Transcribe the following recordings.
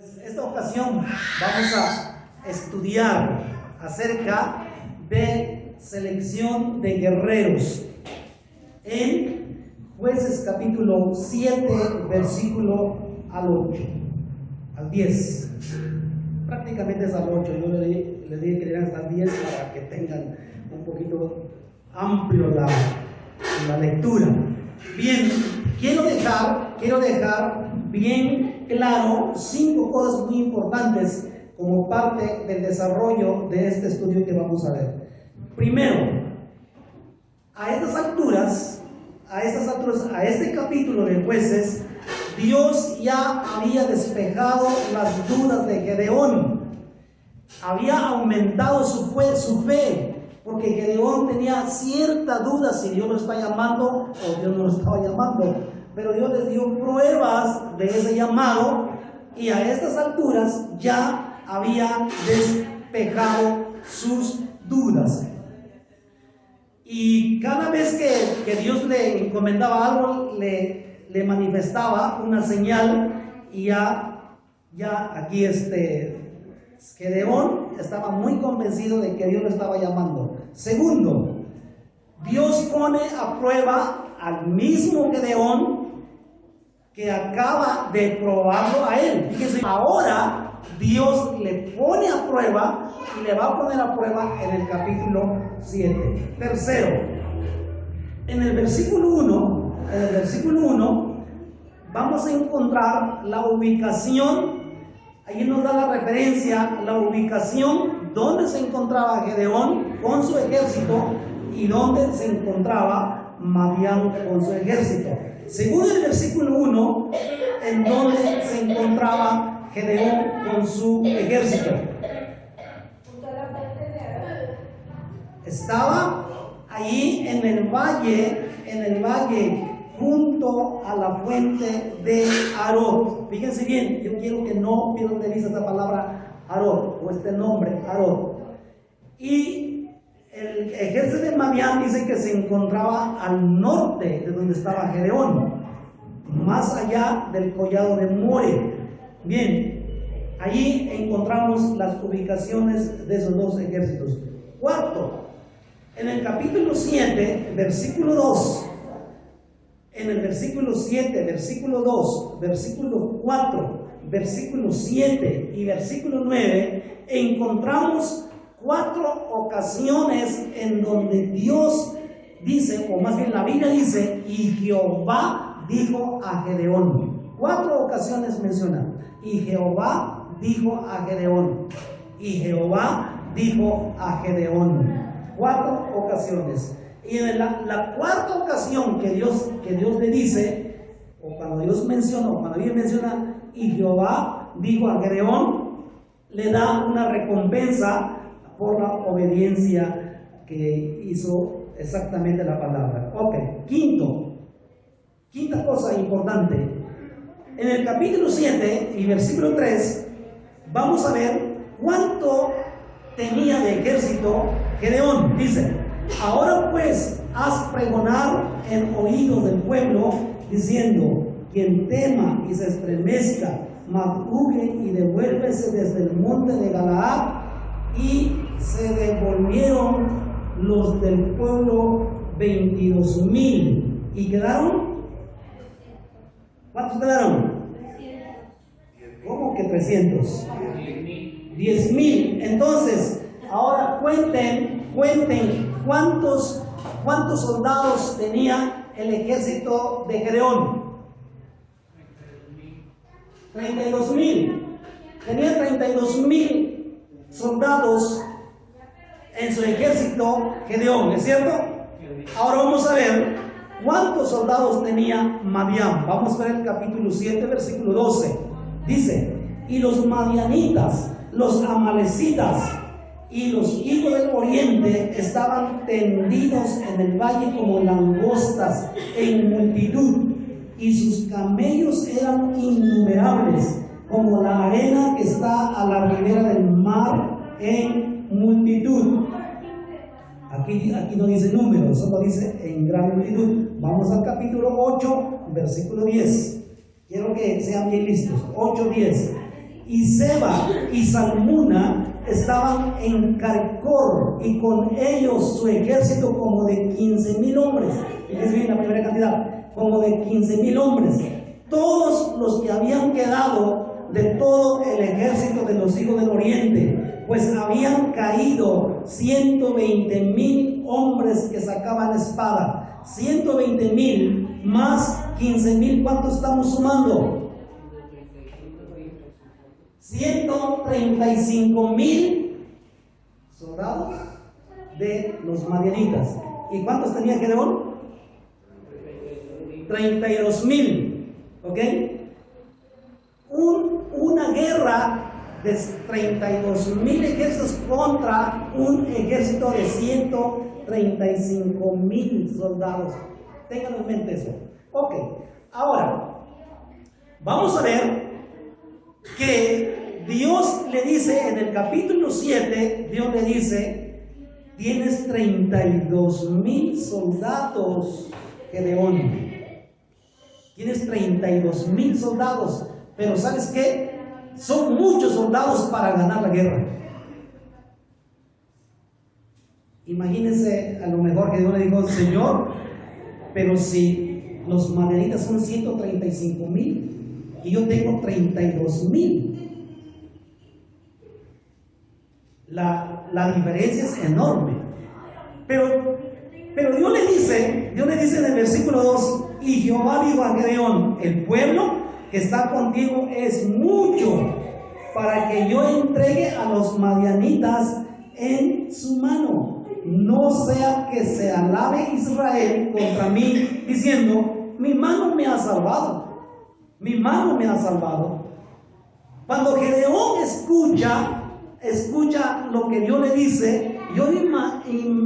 Esta ocasión vamos a estudiar acerca de selección de guerreros en Jueces capítulo 7, versículo al 8, al 10. Prácticamente es al 8, yo le dije que dieran hasta el 10 para que tengan un poquito amplio la lectura. Bien, quiero dejar bien claro 5 cosas muy importantes como parte del desarrollo de este estudio que vamos a ver. Primero, a este capítulo de Jueces, Dios ya había despejado las dudas de Gedeón, había aumentado su fe, porque Gedeón tenía cierta duda si Dios lo está llamando o Dios no lo estaba llamando, pero Dios les dio pruebas de ese llamado y a estas alturas ya había despejado sus dudas. Y cada vez que Dios le encomendaba algo, le manifestaba una señal y ya aquí Gedeón estaba muy convencido de que Dios lo estaba llamando. Segundo, Dios pone a prueba al mismo Gedeón que acaba de probarlo a él. Fíjense, ahora Dios le pone a prueba y le va a poner a prueba en el capítulo 7. Tercero, en el versículo 1 vamos a encontrar la ubicación. Ahí nos da la referencia, la ubicación donde se encontraba Gedeón con su ejército y donde se encontraba Madián con su ejército. Según el versículo 1, en donde se encontraba Gedeón con su ejército. Estaba ahí en el valle junto a la fuente de Arod. Fíjense bien, yo quiero que no pierdan de vista esta palabra Arod, o este nombre Arod. Y el ejército de Madián dice que se encontraba al norte de donde estaba Gedeón, más allá del collado de More. Bien, allí encontramos las ubicaciones de esos dos ejércitos. Cuarto, en el capítulo 7, versículo 2, en el versículo 7, versículo 2, versículo 4, versículo 7 y versículo 9, encontramos 4 ocasiones en donde Dios dice, o más bien la Biblia dice, y Jehová dijo a Gedeón. 4 ocasiones menciona, y Jehová dijo a Gedeón, y Jehová dijo a Gedeón. 4 ocasiones. Y en la cuarta ocasión que Dios le dice, o cuando Dios menciona, y Jehová dijo a Gedeón, le da una recompensa por la obediencia que hizo exactamente la palabra. Ok, quinta cosa importante. En el capítulo 7 y versículo 3, vamos a ver cuánto tenía de ejército Gedeón. Dice: ahora pues haz pregonar en oídos del pueblo, diciendo: quien tema y se estremezca, madrugue y devuélvese desde el monte de Galaad. Y se devolvieron los del pueblo 22,000. ¿Y quedaron? ¿Cuántos quedaron? ¿Cómo que 300? 10,000. Entonces, ahora cuenten cuántos soldados tenía el ejército de Gedeón. 32,000. Tenía 32,000 soldados en su ejército Gedeón, ¿es cierto? Ahora vamos a ver cuántos soldados tenía Madián. Vamos a ver el capítulo 7, versículo 12. Dice: y los madianitas, los amalecitas y los hijos del oriente estaban tendidos en el valle como langostas en multitud, y sus camellos eran innumerables como la arena que está a la ribera del mar en multitud. Aquí no dice número, solo dice en gran multitud. Vamos al capítulo 8, versículo 10. Quiero que sean bien listos. 8:10. y Seba y Salmuna estaban en Carcor, y con ellos su ejército como de 15,000 hombres. Fíjense bien la primera cantidad, como de 15,000 hombres. Todos los que habían quedado de todo el ejército de los hijos del oriente, pues habían caído 120,000 hombres que sacaban espada. 120,000 más 15,000, ¿cuánto estamos sumando? 135,000 soldados de los madianitas. ¿Y cuántos tenía Gedeón? 32,000. ¿Ok? Una guerra de 32,000 ejércitos contra un ejército de 135,000 soldados. Tengan en mente eso. Ok, ahora vamos a ver que Dios le dice en el capítulo 7, Dios le dice: tienes 32,000 soldados, Gedeón. Tienes 32,000 soldados, pero ¿sabes qué? Son muchos soldados para ganar la guerra. Imagínense, a lo mejor que Dios le dijo: Señor, pero si los madianitas son 135,000 y yo tengo 32,000, la diferencia es enorme. Pero Dios le dice en el versículo 2: y Jehová dijo a Gedeón: el pueblo que está contigo es mucho para que yo entregue a los madianitas en su mano. No sea que se alabe Israel contra mí, diciendo: mi mano me ha salvado, mi mano me ha salvado. Cuando Gedeón escucha lo que Dios le dice, yo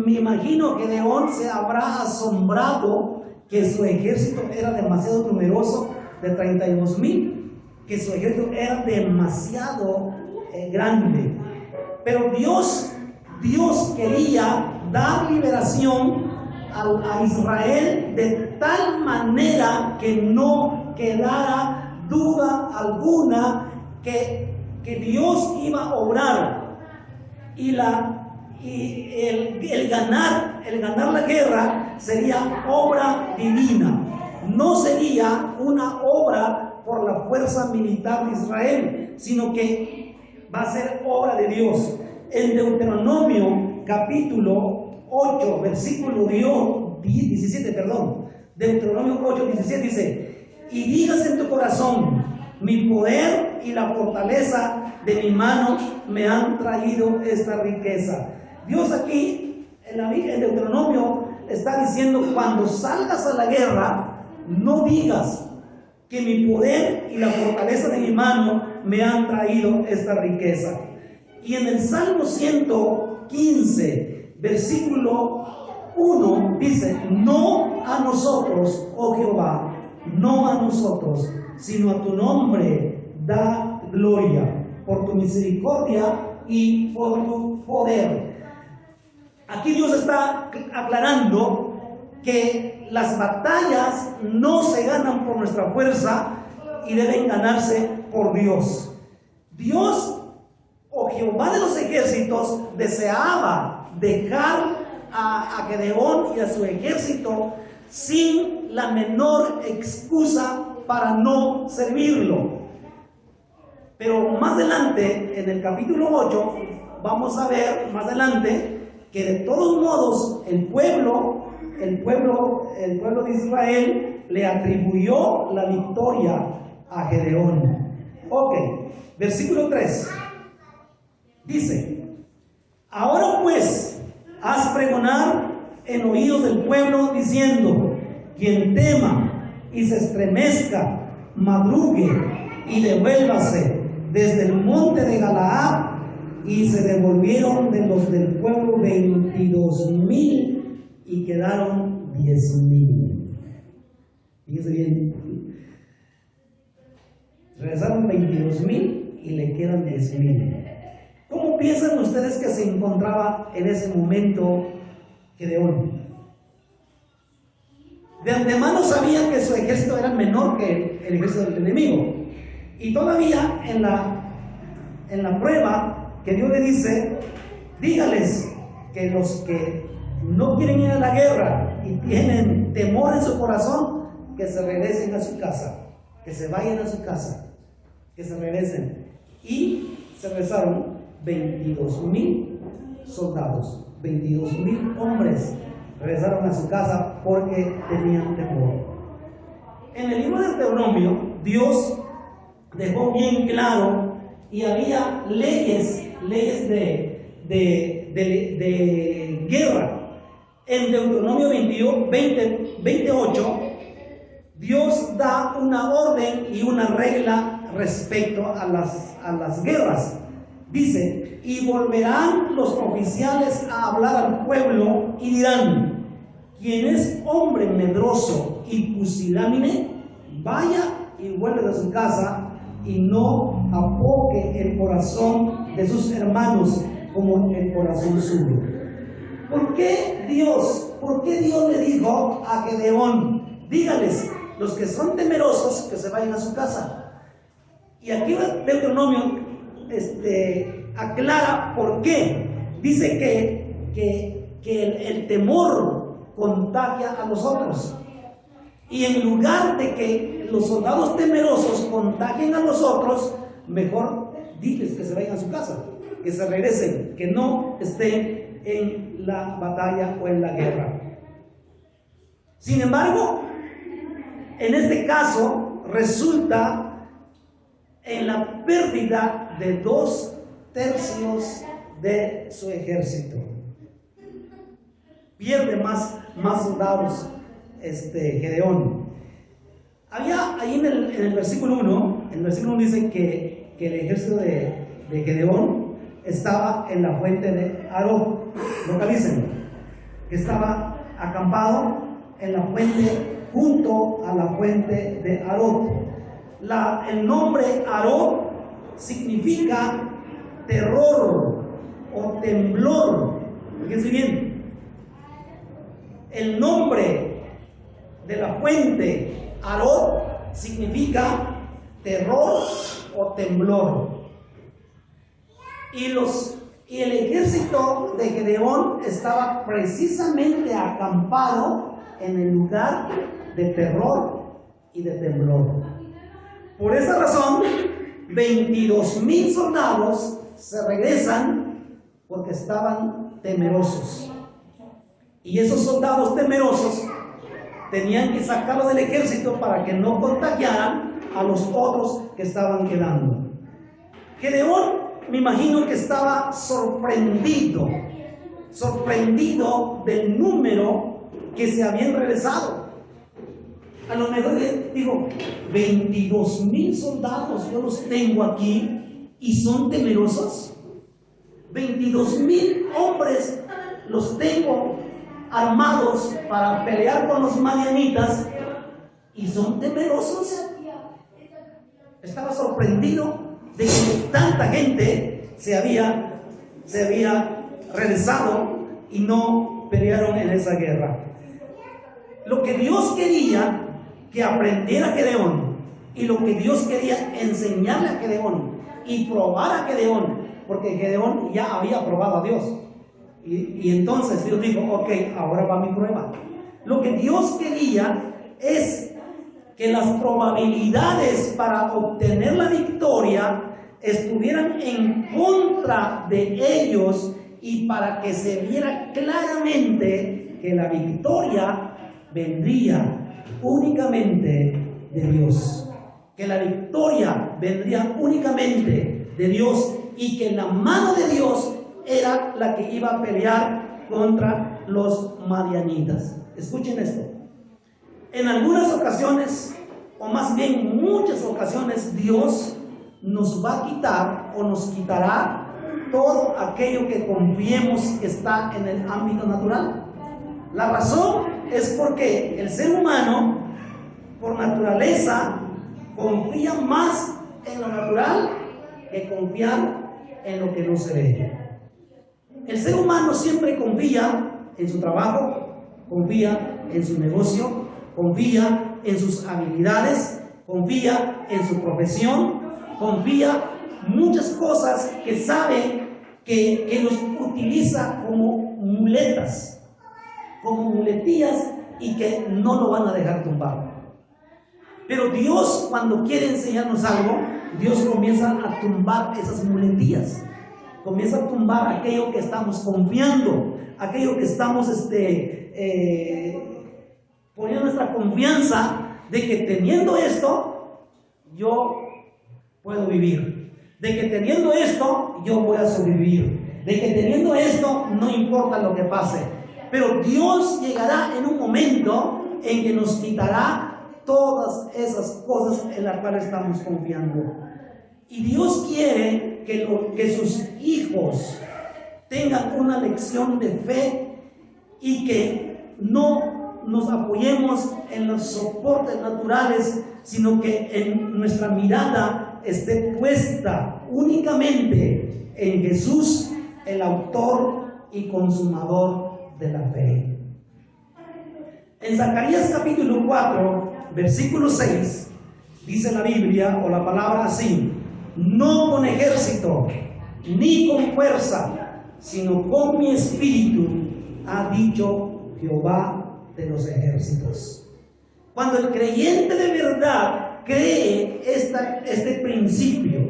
me imagino que Gedeón se habrá asombrado que su ejército era demasiado numeroso, de 32,000, que su ejército era demasiado grande. Pero Dios quería dar liberación a Israel de tal manera que no quedara duda alguna que Dios iba a obrar, y el ganar la guerra sería obra divina. No sería una obra por la fuerza militar de Israel, sino que va a ser obra de Dios. En Deuteronomio capítulo 8, versículo 17, Deuteronomio 8, 17 dice: y digas en tu corazón: mi poder y la fortaleza de mi mano me han traído esta riqueza. Dios aquí en Deuteronomio está diciendo: cuando salgas a la guerra, no digas que mi poder y la fortaleza de mi mano me han traído esta riqueza. Y en el Salmo 115, versículo 1, dice: no a nosotros, oh Jehová, no a nosotros, sino a tu nombre da gloria, por tu misericordia y por tu poder. Aquí Dios está aclarando que las batallas no se ganan por nuestra fuerza y deben ganarse por Dios. Dios, o Jehová de los ejércitos, deseaba dejar a Gedeón y a su ejército sin la menor excusa para no servirlo. Pero más adelante, en el capítulo 8, vamos a ver más adelante que de todos modos el pueblo de Israel le atribuyó la victoria a Gedeón. Ok, versículo 3 dice: ahora pues haz pregonar en oídos del pueblo diciendo: quien tema y se estremezca, madrugue y devuélvase desde el monte de Galaad. Y se devolvieron de los del pueblo 22,000 y quedaron 10,000. Fíjense bien, regresaron 22,000 y le quedan 10,000. ¿Cómo piensan ustedes que se encontraba en ese momento Gedeón? De antemano sabían que su ejército era menor que el ejército del enemigo, y todavía en la en la prueba que Dios le dice, dígales que los que no quieren ir a la guerra y tienen temor en su corazón, que se regresen a su casa, que se vayan a su casa, que se regresen. Y se regresaron 22,000 soldados, 22,000 hombres regresaron a su casa porque tenían temor. En el libro de Deuteronomio, Dios dejó bien claro y había leyes de guerra. En Deuteronomio 28, Dios da una orden y una regla respecto a las guerras. Dice, y volverán los oficiales a hablar al pueblo y dirán, quien es hombre medroso y pusilánime, vaya y vuelve a su casa y no apoque el corazón de sus hermanos como el corazón suyo. ¿Por qué Dios le dijo a Gedeón, dígales, los que son temerosos que se vayan a su casa? Y aquí Deuteronomio aclara por qué. Dice que el temor contagia a los otros. Y en lugar de que los soldados temerosos contagien a los otros, mejor diles que se vayan a su casa, que se regresen, que no estén en la batalla o en la guerra. Sin embargo, en este caso resulta en la pérdida de 2/3 de su ejército. Pierde más soldados Gedeón. Había ahí en el versículo 1, dice que el ejército de Gedeón estaba en la fuente de Arod. Localicen, que estaba acampado en la fuente, junto a la fuente de Arod. El nombre Arod significa terror o temblor. Fíjense bien, el nombre de la fuente Arod significa terror o temblor. Y el ejército de Gedeón estaba precisamente acampado en el lugar de terror y de temblor. Por esa razón, 22,000 soldados se regresan porque estaban temerosos. Y esos soldados temerosos tenían que sacarlo del ejército para que no contagiaran a los otros que estaban quedando. Gedeón, me imagino que estaba sorprendido del número que se habían regresado. A lo mejor digo, 22,000 soldados yo los tengo aquí y son temerosos. 22,000 hombres los tengo armados para pelear con los madianitas y son temerosos. Estaba sorprendido de que tanta gente se había regresado y no pelearon en esa guerra. Lo que Dios quería que aprendiera Gedeón, y lo que Dios quería enseñarle a Gedeón y probar a Gedeón, porque Gedeón ya había probado a Dios, y entonces Dios dijo, ok, ahora va mi prueba. Lo que Dios quería es que las probabilidades para obtener la victoria estuvieran en contra de ellos, y para que se viera claramente que la victoria vendría únicamente de Dios, que la victoria vendría únicamente de Dios, y que la mano de Dios era la que iba a pelear contra los madianitas. Escuchen esto. En algunas ocasiones, o más bien muchas ocasiones, Dios nos va a quitar o nos quitará todo aquello que confiemos que está en el ámbito natural. La razón es porque el ser humano, por naturaleza, confía más en lo natural que confiar en lo que no se ve. El ser humano siempre confía en su trabajo, confía en su negocio, confía en sus habilidades, confía en su profesión, confía muchas cosas que sabe que los utiliza como muletas, como muletillas, y que no lo van a dejar tumbar. Pero Dios, cuando quiere enseñarnos algo, Dios comienza a tumbar esas muletillas, comienza a tumbar aquello que estamos confiando, aquello que estamos poniendo nuestra confianza de que teniendo esto yo puedo vivir, de que teniendo esto yo voy a sobrevivir, de que teniendo esto no importa lo que pase. Pero Dios llegará en un momento en que nos quitará todas esas cosas en las cuales estamos confiando. Y Dios quiere que sus hijos tengan una lección de fe y que no nos apoyemos en los soportes naturales, sino que en nuestra mirada esté puesta únicamente en Jesús, el autor y consumador de la fe. En Zacarías capítulo 4, versículo 6, dice la Biblia o la palabra así: no con ejército ni con fuerza, sino con mi espíritu, ha dicho Jehová de los ejércitos. Cuando el creyente de verdad cree este principio,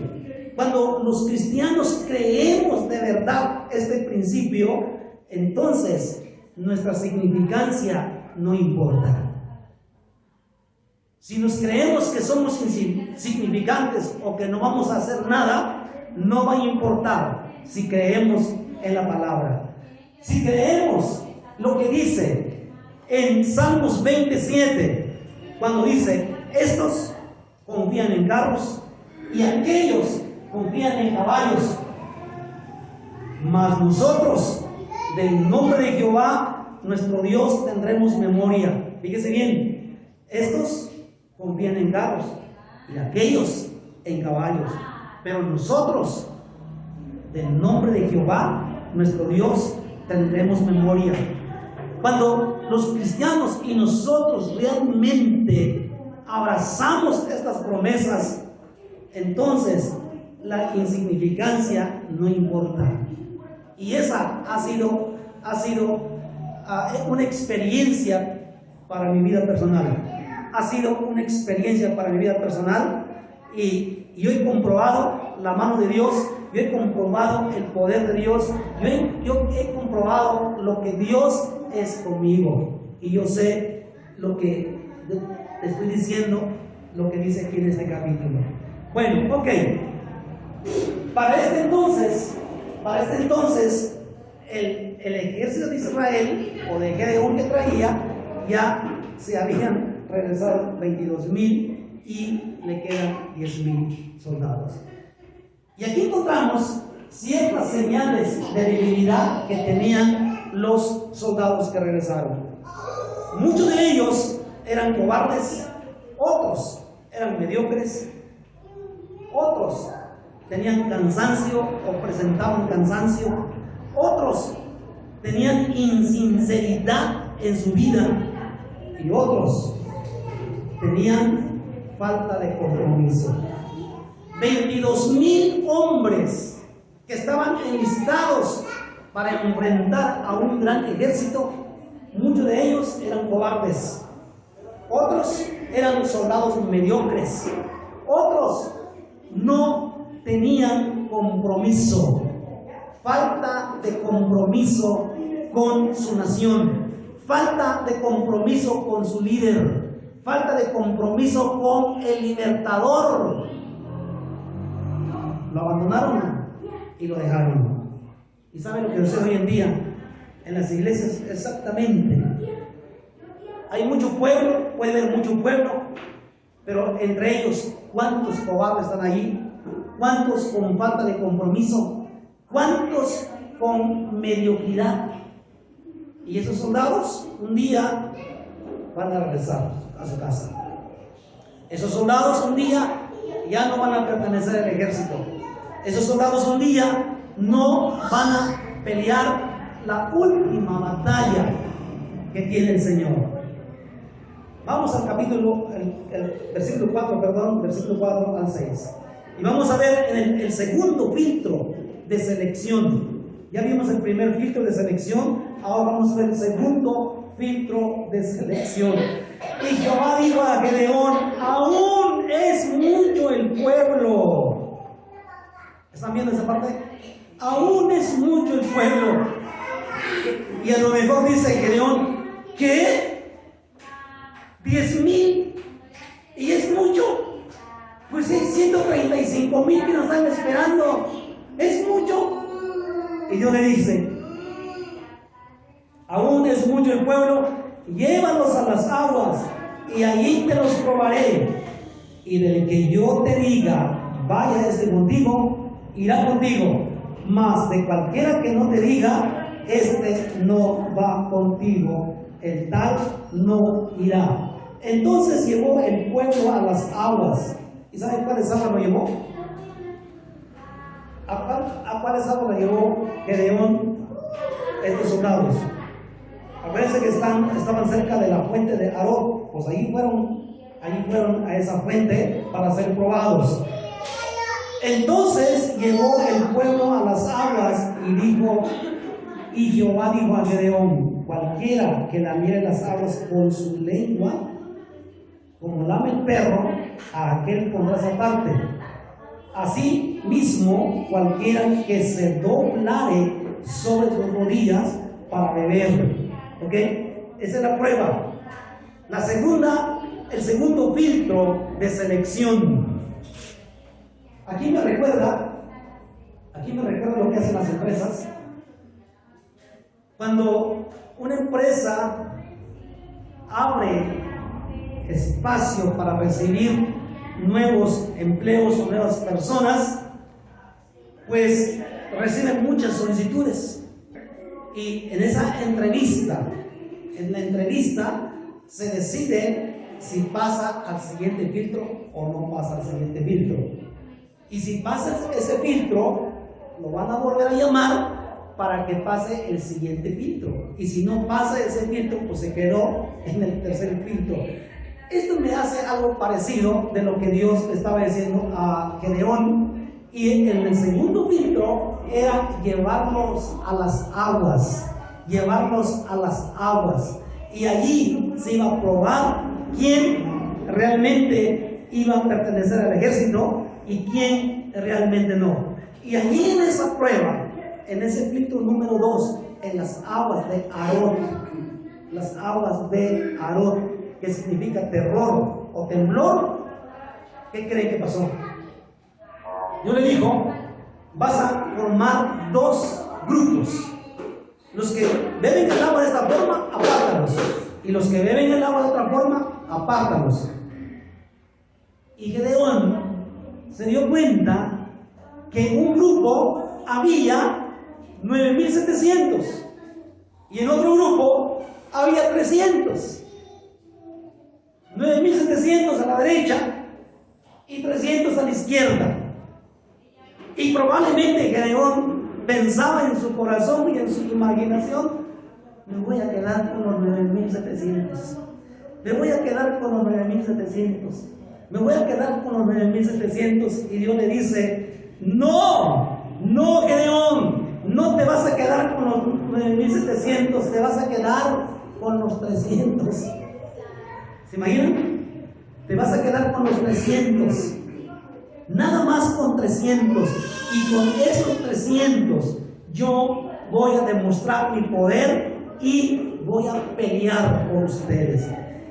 cuando los cristianos creemos de verdad este principio, entonces nuestra significancia no importa. Si nos creemos que somos insignificantes o que no vamos a hacer nada, no va a importar si creemos en la palabra. Si creemos lo que dice en Salmos 27, cuando dice: estos confían en carros y aquellos confían en caballos, mas nosotros del nombre de Jehová nuestro Dios tendremos memoria. Fíjese bien, estos confían en carros y aquellos en caballos, pero nosotros del nombre de Jehová nuestro Dios tendremos memoria. Cuando los cristianos y nosotros realmente abrazamos estas promesas, entonces la insignificancia no importa. Y esa ha sido una experiencia para mi vida personal. Ha sido una experiencia para mi vida personal, y yo he comprobado la mano de Dios, yo he comprobado el poder de Dios, yo he comprobado lo que Dios es conmigo, y yo sé lo que te estoy diciendo, lo que dice aquí en este capítulo. Bueno, ok. Para este entonces el ejército de Israel o de Gedeón que traía ya se habían regresado 22,000 y le quedan 10,000 soldados. Y aquí encontramos ciertas señales de debilidad que tenían los soldados que regresaron. Muchos de ellos eran cobardes, otros eran mediocres, otros tenían cansancio o presentaban cansancio, otros tenían insinceridad en su vida y otros tenían falta de compromiso. 22,000 hombres que estaban enlistados para enfrentar a un gran ejército, muchos de ellos eran cobardes, otros eran soldados mediocres, otros no tenían compromiso, falta de compromiso con su nación, falta de compromiso con su líder, falta de compromiso con el libertador. Lo abandonaron y lo dejaron. ¿Y saben lo que sucede hoy en día en las iglesias? Exactamente. Hay mucho pueblo, puede haber mucho pueblo, pero entre ellos, ¿cuántos cobardes están allí? ¿Cuántos con falta de compromiso? ¿Cuántos con mediocridad? Y esos soldados un día van a regresar a su casa. Esos soldados un día ya no van a pertenecer al ejército. Esos soldados un día no van a pelear la última batalla que tiene el Señor. Vamos al capítulo, el versículo 4 al 6. Y vamos a ver en el segundo filtro de selección. Ya vimos el primer filtro de selección, ahora vamos a ver el segundo filtro de selección. Y Jehová dijo a Gedeón: aún es mucho el pueblo. ¿Están viendo esa parte? Aún es mucho el pueblo. Y a lo mejor dice Gedeón: ¿qué? 10,000. ¿Y es mucho? Pues hay 135,000 que nos están esperando. ¿Es mucho? Y Dios le dice: aún es mucho el pueblo, llévalos a las aguas, y allí te los probaré. Y del que yo te diga, vaya este contigo, irá contigo. Mas de cualquiera que no te diga, este no va contigo, el tal no irá. Entonces llevó el pueblo a las aguas. ¿Y saben cuáles aguas lo llevó? ¿A cuáles aguas lo llevó Gedeón estos soldados? Acuérdense que estaban cerca de la fuente de Arod. Pues ahí fueron a esa fuente para ser probados. Entonces llevó el pueblo a las aguas y Jehová dijo a Gedeón: cualquiera que lamiere las aguas con su lengua, como lame el perro, a aquel pondrás aparte. Así mismo, cualquiera que se doblare sobre sus rodillas para beber. ¿Ok? Esa es la prueba. El segundo filtro de selección. Aquí me recuerda lo que hacen las empresas. Cuando una empresa abre espacio para recibir nuevos empleos o nuevas personas, pues reciben muchas solicitudes. Y en la entrevista se decide si pasa al siguiente filtro o no pasa al siguiente filtro. Y si pasa ese filtro, lo van a volver a llamar para que pase el siguiente filtro. Y si no pasa ese filtro, pues se quedó en el tercer filtro. Esto me hace algo parecido de lo que Dios le estaba diciendo a Gedeón. Y en el segundo filtro era llevarlos a las aguas. Y allí se iba a probar quién realmente iba a pertenecer al ejército y quién realmente no. Y allí en esa prueba, en ese filtro número 2, en las aguas de Arod, que significa terror o temblor, ¿qué creen que pasó? Dios le dijo: vas a formar dos grupos. Los que beben el agua de esta forma, apártalos. Y los que beben el agua de otra forma, apártalos. Y Gedeón se dio cuenta que en un grupo había 9,700 y en otro grupo había 300. 9,700 a la derecha y 300 a la izquierda. Y probablemente Gedeón pensaba en su corazón y en su imaginación: me voy a quedar con los 9,700. Me voy a quedar con los 9,700. Me voy a quedar con los 9,700. Y Dios le dice: no, Gedeón, no te vas a quedar con los 9,700, te vas a quedar con los 300. ¿Se imaginan? Te vas a quedar con los 300. Nada más con 300. Y con esos 300 yo voy a demostrar mi poder y voy a pelear por ustedes.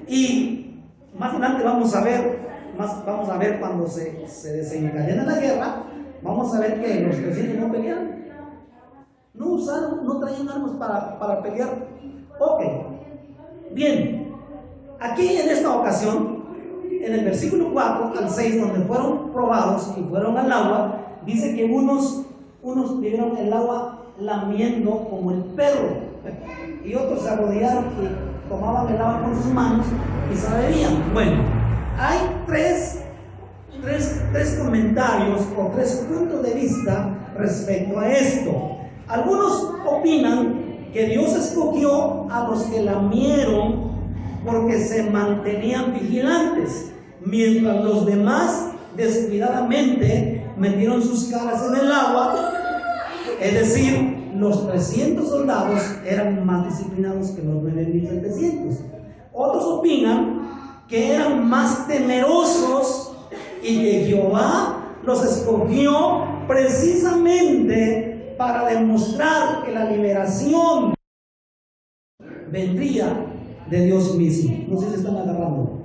Y más adelante vamos a ver cuando se desencadena la guerra, vamos a ver que los 300 no pelearon. No traían armas para pelear. Ok, bien. Aquí en esta ocasión, en el versículo 4 al 6, donde fueron probados y fueron al agua, dice que unos vieron el agua lamiendo como el perro, y otros se arrodillaron y tomaban el agua con sus manos y se la bebían. Bueno, hay tres comentarios o tres puntos de vista respecto a esto. Algunos opinan que Dios escogió a los que lamieron porque se mantenían vigilantes, mientras los demás descuidadamente metieron sus caras en el agua. Es decir, los 300 soldados eran más disciplinados que los 9.700. Otros opinan que eran más temerosos y que Jehová los escogió precisamente para demostrar que la liberación vendría de Dios mismo. No sé si están agarrando.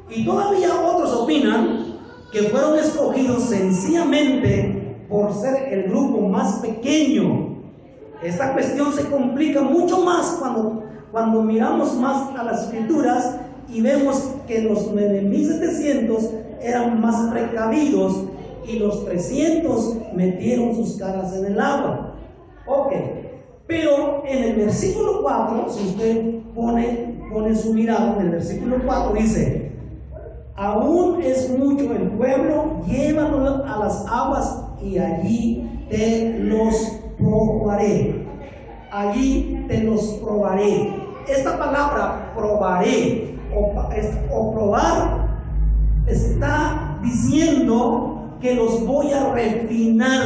Y todavía otros opinan que fueron escogidos sencillamente por ser el grupo más pequeño. Esta cuestión se complica mucho más cuando miramos más a las escrituras y vemos que los 9.700 eran más precavidos y los 300 metieron sus caras en el agua. Ok, pero en el versículo 4, si usted pone su mirada, en el versículo 4 dice: aún es mucho el pueblo, llévanos a las aguas y allí te los probaré. Allí te los probaré. Esta palabra probaré o probar está diciendo que los voy a refinar.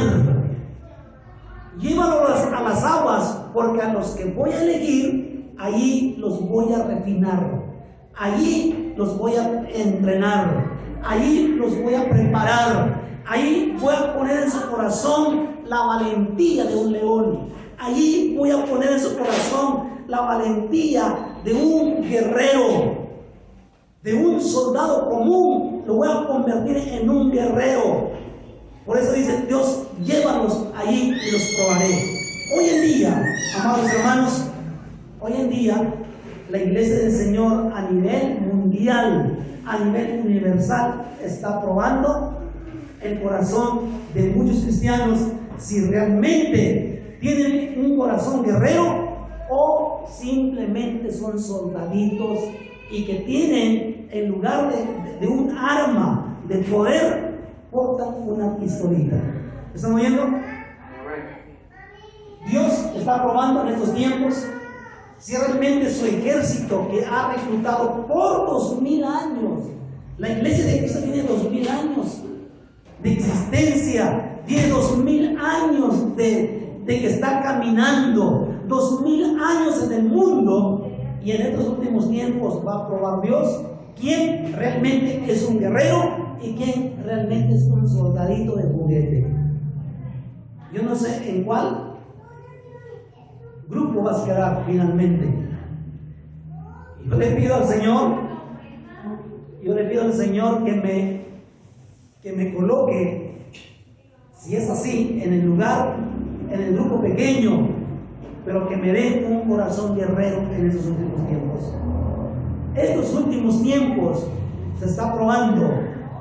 Llévalos a las aguas, porque a los que voy a elegir, allí los voy a refinar. Allí los voy a entrenar. Allí los voy a preparar. Allí voy a poner en su corazón la valentía de un león. Allí voy a poner en su corazón la valentía de un guerrero, de un soldado común. Lo voy a convertir en un guerrero. Por eso dice Dios: llévalos allí y los probaré. Hoy en día, amados hermanos, hoy en día la iglesia del Señor a nivel mundial, a nivel universal, está probando el corazón de muchos cristianos si realmente tienen un corazón guerrero o simplemente son soldaditos y que tienen, en lugar de un arma de poder, portan una pistolita. ¿Están oyendo? Dios está probando en estos tiempos si realmente su ejército, que ha reclutado por 2000 años, la iglesia de Cristo tiene 2000 años de existencia, tiene 2000 años de que está caminando, 2000 años en el mundo, y en estos últimos tiempos va a probar Dios quién realmente es un guerrero y quién realmente es un soldadito de juguete. Yo no sé en cuál grupo vas a quedar finalmente. Yo le pido al Señor que me coloque, si es así, en el lugar, en el grupo pequeño, pero que me dé un corazón guerrero en esos últimos tiempos. Estos últimos tiempos se está probando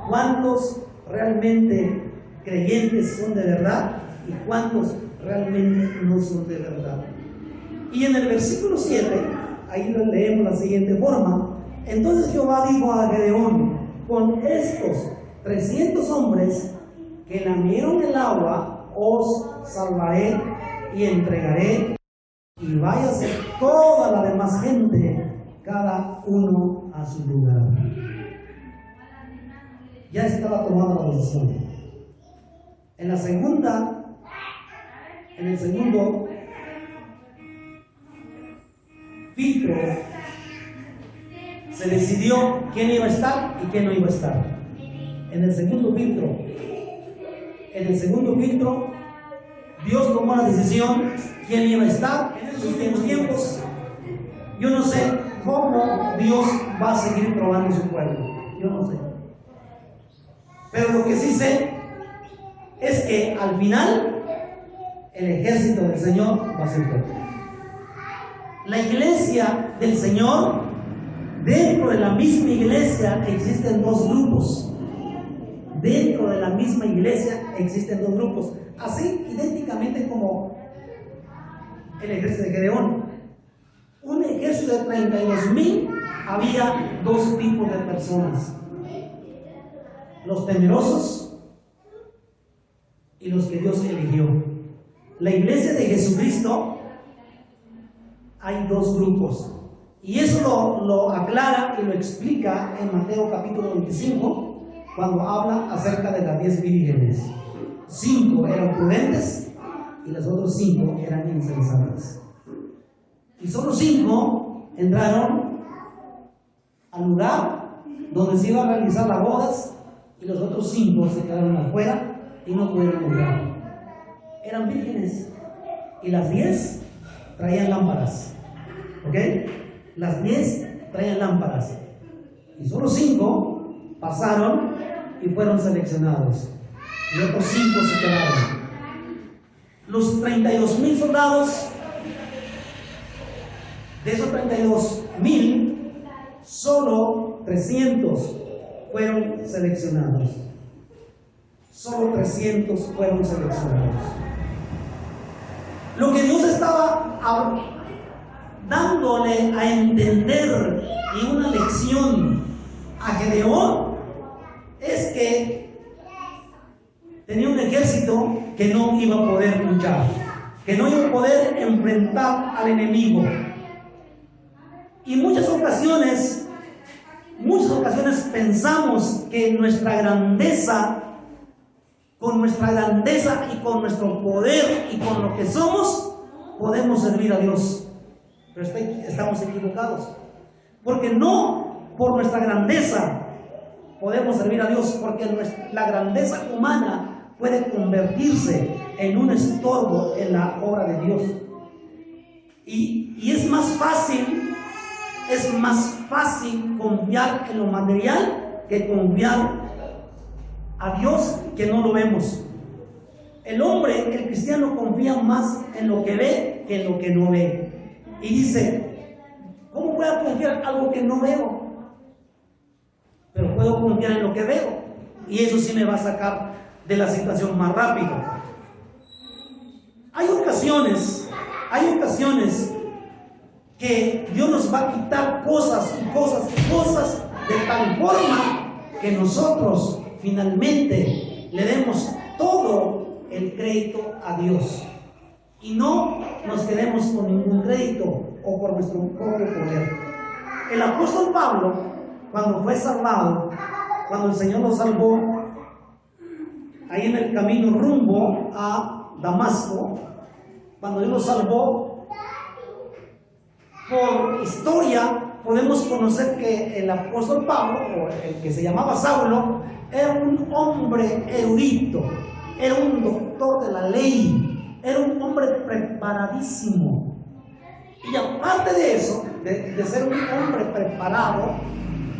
cuántos realmente creyentes son de verdad y cuántos realmente no son de verdad. Y en el versículo 7, ahí lo leemos de la siguiente forma: entonces Jehová dijo a Gedeón: con estos 300 hombres que lamieron el agua, os salvaré y entregaré, y váyase toda la demás gente, cada uno a su lugar. Ya estaba tomada la decisión. En el segundo filtro se decidió quién iba a estar y quién no iba a estar. En el segundo filtro, Dios tomó la decisión quién iba a estar en esos últimos tiempos. Yo no sé cómo Dios va a seguir probando su pueblo. Yo no sé. Pero lo que sí sé es que al final el ejército del Señor va a ser fuerte. La iglesia del Señor, dentro de la misma iglesia existen dos grupos. Dentro de la misma iglesia existen dos grupos, así idénticamente como el ejército de Gedeón. Un ejército de 32,000, había dos tipos de personas: los temerosos y los que Dios eligió. La iglesia de Jesucristo, hay dos grupos, y eso lo aclara y lo explica en Mateo capítulo 25, cuando habla acerca de las 10 vírgenes. 5 eran prudentes y los otros 5 eran insensatos. Y solo 5 entraron al lugar donde se iba a realizar las bodas y los otros 5 se quedaron afuera y no pudieron entrar. Eran vírgenes y las 10 traían lámparas. ¿Ok? Las 10 traían lámparas y solo 5 pasaron y fueron seleccionados y otros 5 se quedaron. Los 32,000 soldados, de esos 32,000, solo 300 fueron seleccionados. Solo 300 fueron seleccionados. Lo que Dios estaba dándole a entender y una lección a Gedeón es que tenía un ejército que no iba a poder luchar, que no iba a poder enfrentar al enemigo. Y muchas ocasiones pensamos que nuestra grandeza, con nuestra grandeza y con nuestro poder y con lo que somos, podemos servir a Dios. Pero estamos equivocados. Porque no por nuestra grandeza podemos servir a Dios, porque la grandeza humana puede convertirse en un estorbo en la obra de Dios. Y es más fácil confiar en lo material que confiar a Dios, que no lo vemos. El cristiano confía más en lo que ve que en lo que no ve. Y dice, ¿cómo puedo confiar en algo que no veo? Pero puedo confiar en lo que veo. Y eso sí me va a sacar de la situación más rápido. Hay ocasiones que Dios nos va a quitar cosas de tal forma que nosotros finalmente le demos todo el crédito a Dios y no nos quedemos con ningún crédito o por nuestro propio poder. El apóstol Pablo, cuando fue salvado, cuando el Señor lo salvó ahí en el camino rumbo a Damasco, cuando Dios lo salvó, por historia podemos conocer que el apóstol Pablo, o el que se llamaba Saulo, era un hombre erudito, era un doctor de la ley, era un hombre preparadísimo. Y aparte de eso, de ser un hombre preparado,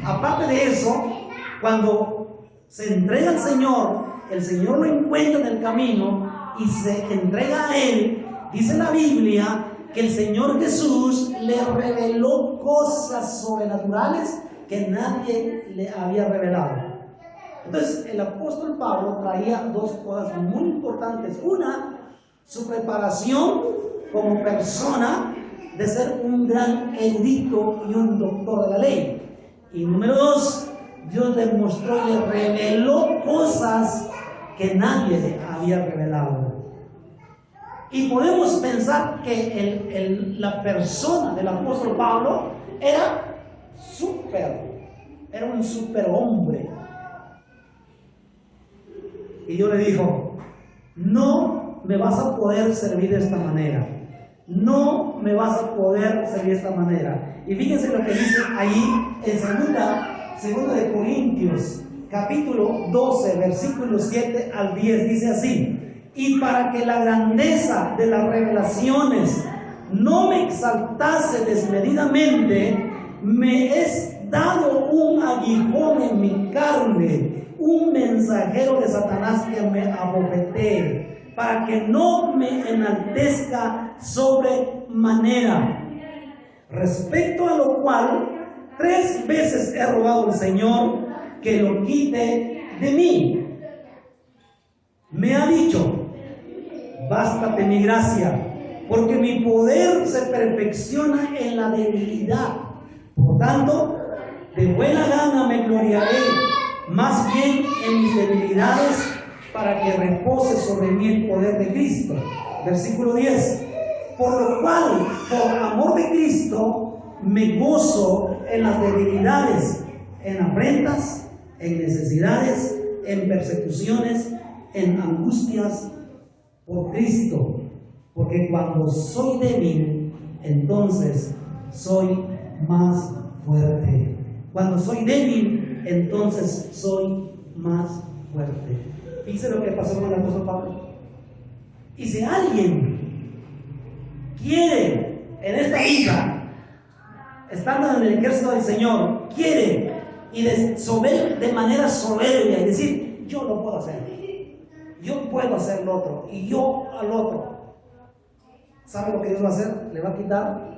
aparte de eso, cuando se entrega al Señor, el Señor lo encuentra en el camino y se entrega a él. Dice la Biblia que el Señor Jesús le reveló cosas sobrenaturales que nadie le había revelado. Entonces el apóstol Pablo traía dos cosas muy importantes. Una, su preparación como persona de ser un gran erudito y un doctor de la ley. Y número dos, Dios le mostró y le reveló cosas que nadie le había revelado. Y podemos pensar que la persona del apóstol Pablo era un superhombre. Y Dios le dijo, no me vas a poder servir de esta manera. No me vas a poder servir de esta manera. Y fíjense lo que dice ahí en segunda de Corintios, capítulo 12, versículos 7 al 10, dice así: y para que la grandeza de las revelaciones no me exaltase desmedidamente, me es dado un aguijón en mi carne, un mensajero de Satanás que me abofetee, para que no me enaltezca sobremanera. Respecto a lo cual 3 veces he rogado al Señor que lo quite de mí. Me ha dicho: bástate mi gracia, porque mi poder se perfecciona en la debilidad. Por tanto, de buena gana me gloriaré más bien en mis debilidades, para que repose sobre mí el poder de Cristo. Versículo 10: por lo cual, por amor de Cristo, me gozo en las debilidades, en afrentas, en necesidades, en persecuciones, en angustias por Cristo, porque cuando soy débil, entonces soy más fuerte. Cuando soy débil, entonces soy más fuerte. Fíjense lo que pasó con el apóstol Pablo. Y si alguien quiere en esta vida, estando en el ejército del Señor, quiere y de manera soberbia y decir, yo lo puedo hacer, yo puedo hacer lo otro y yo al otro, ¿sabe lo que Dios va a hacer? Le va a quitar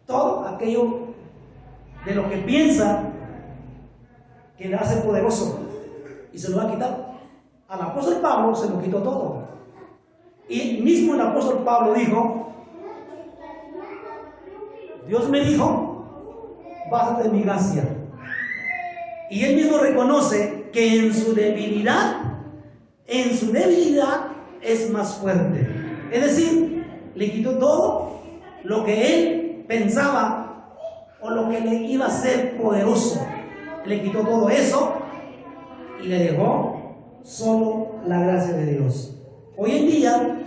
todo aquello de lo que piensa que le hace poderoso y se lo va a quitar. Al apóstol Pablo se lo quitó todo. Y mismo el apóstol Pablo dijo, Dios me dijo, bástate en mi gracia. Y él mismo reconoce que en su debilidad es más fuerte. Es decir, le quitó todo lo que él pensaba o lo que le iba a hacer poderoso. Le quitó todo eso y le dejó solo la gracia de Dios. Hoy en día,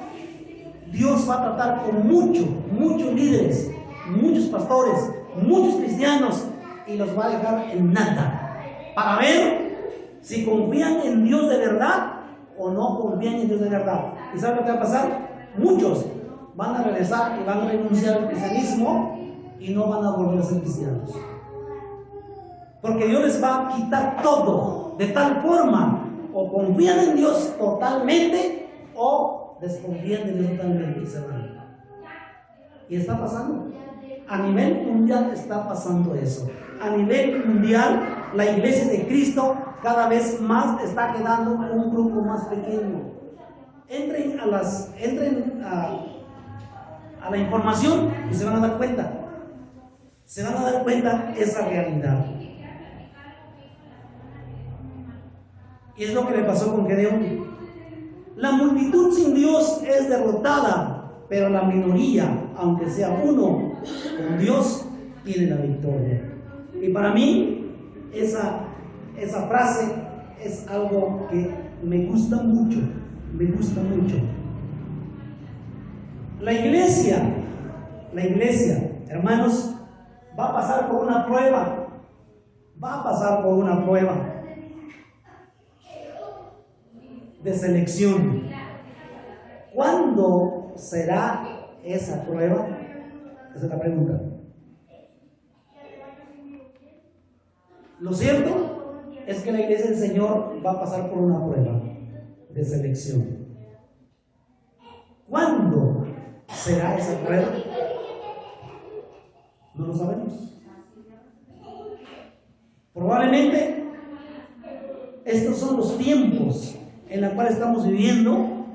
Dios va a tratar con muchos líderes, muchos pastores, muchos cristianos y los va a dejar en nada para ver si confían en Dios de verdad o no confían en Dios de verdad. ¿Y saben lo que va a pasar? Muchos van a regresar y van a renunciar al cristianismo y no van a volver a ser cristianos. Porque Dios les va a quitar todo de tal forma, o confían en Dios totalmente o desconfían de Dios totalmente y se van. Y está pasando. A nivel mundial está pasando eso. A nivel mundial, la iglesia de Cristo cada vez más está quedando un grupo más pequeño. Entren a la información y se van a dar cuenta. Se van a dar cuenta esa realidad. Y es lo que le pasó con Gedeón. La multitud sin Dios es derrotada, pero la minoría, aunque sea uno, con Dios tiene la victoria. Y para mí, esa frase es algo que me gusta mucho, La iglesia, hermanos, va a pasar por una prueba, de selección. ¿Cuándo será esa prueba? Esa es la pregunta. Lo cierto es que la iglesia del Señor va a pasar por una prueba de selección. ¿Cuándo será esa prueba? No lo sabemos. Probablemente estos son los tiempos en los cuales estamos viviendo,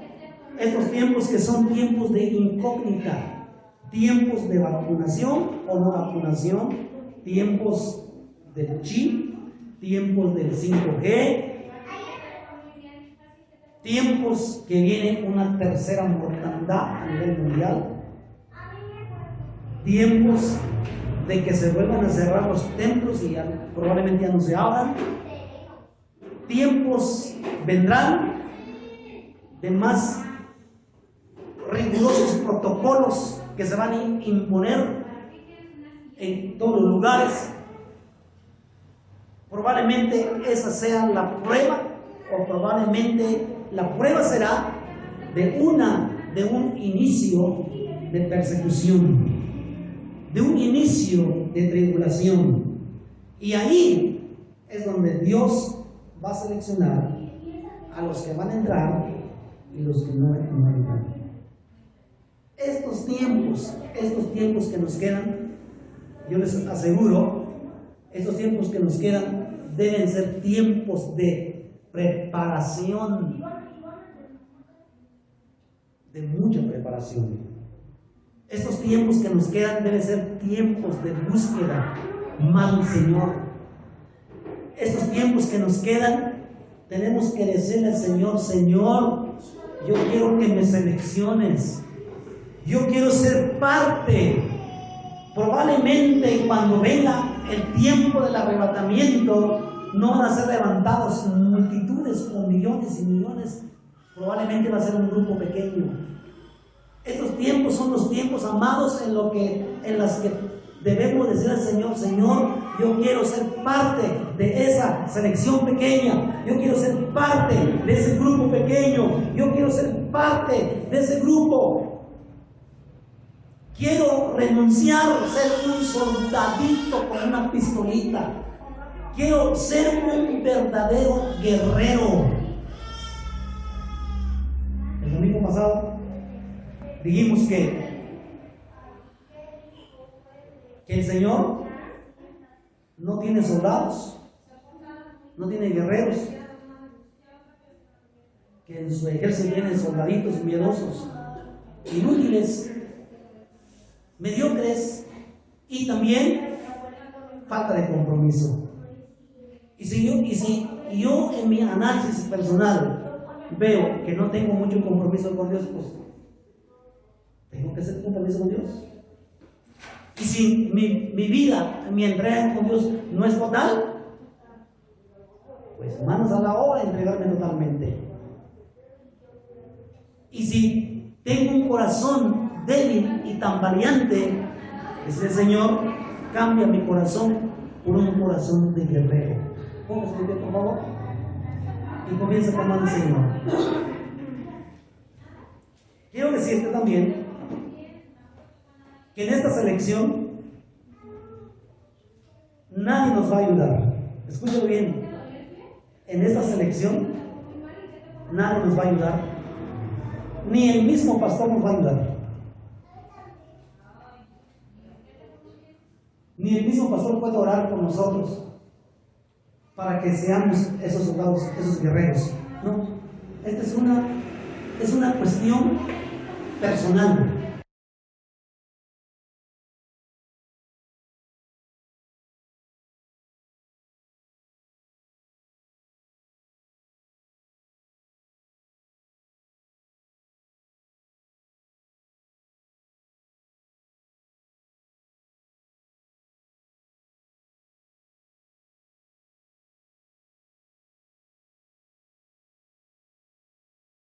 estos tiempos que son tiempos de incógnita, tiempos de vacunación o no vacunación, tiempos del chip, tiempos del 5G, tiempos que viene una tercera mortandad a nivel mundial, tiempos de que se vuelvan a cerrar los templos y probablemente ya no se abran. Tiempos vendrán de más rigurosos protocolos que se van a imponer en todos los lugares. Probablemente esa sea la prueba, o probablemente la prueba será de un inicio de persecución, de un inicio de tribulación. Y ahí es donde Dios va a seleccionar a los que van a entrar y los que no entran. Estos tiempos que nos quedan, yo les aseguro, estos tiempos que nos quedan deben ser tiempos de preparación, de mucha preparación. Estos tiempos que nos quedan deben ser tiempos de búsqueda más del Señor. Estos tiempos que nos quedan, tenemos que decirle al Señor: Señor, yo quiero que me selecciones, yo quiero ser parte. Probablemente cuando venga el tiempo del arrebatamiento, no van a ser levantados multitudes o millones y millones Probablemente va a ser un grupo pequeño. Estos tiempos son los tiempos, amados, en las que debemos decir al Señor: Señor, yo quiero ser parte de esa selección pequeña, yo quiero ser parte de ese grupo pequeño, yo quiero ser parte de ese grupo. Quiero renunciar a ser un soldadito con una pistolita. Quiero ser un verdadero guerrero. El domingo pasado dijimos que el Señor no tiene soldados, no tiene guerreros, que en su ejército tienen soldaditos miedosos, inútiles, mediocres y también falta de compromiso. Y si yo en mi análisis personal veo que no tengo mucho compromiso con Dios, pues tengo que hacer compromiso con Dios. Y si mi vida, mi entrega con Dios no es total, pues manos a la obra, entregarme totalmente. Y si tengo un corazón débil y tambaleante, ese Señor, cambia mi corazón por un corazón de guerrero. Póngase de pie, por favor, y comienza a clamar al Señor. Quiero decirte también que en esta selección nadie nos va a ayudar. Escúchalo bien. En esta selección nadie nos va a ayudar, ni el mismo pastor nos va a ayudar, ni el mismo pastor puede orar por nosotros para que seamos esos soldados, esos guerreros. No, esta es una cuestión personal.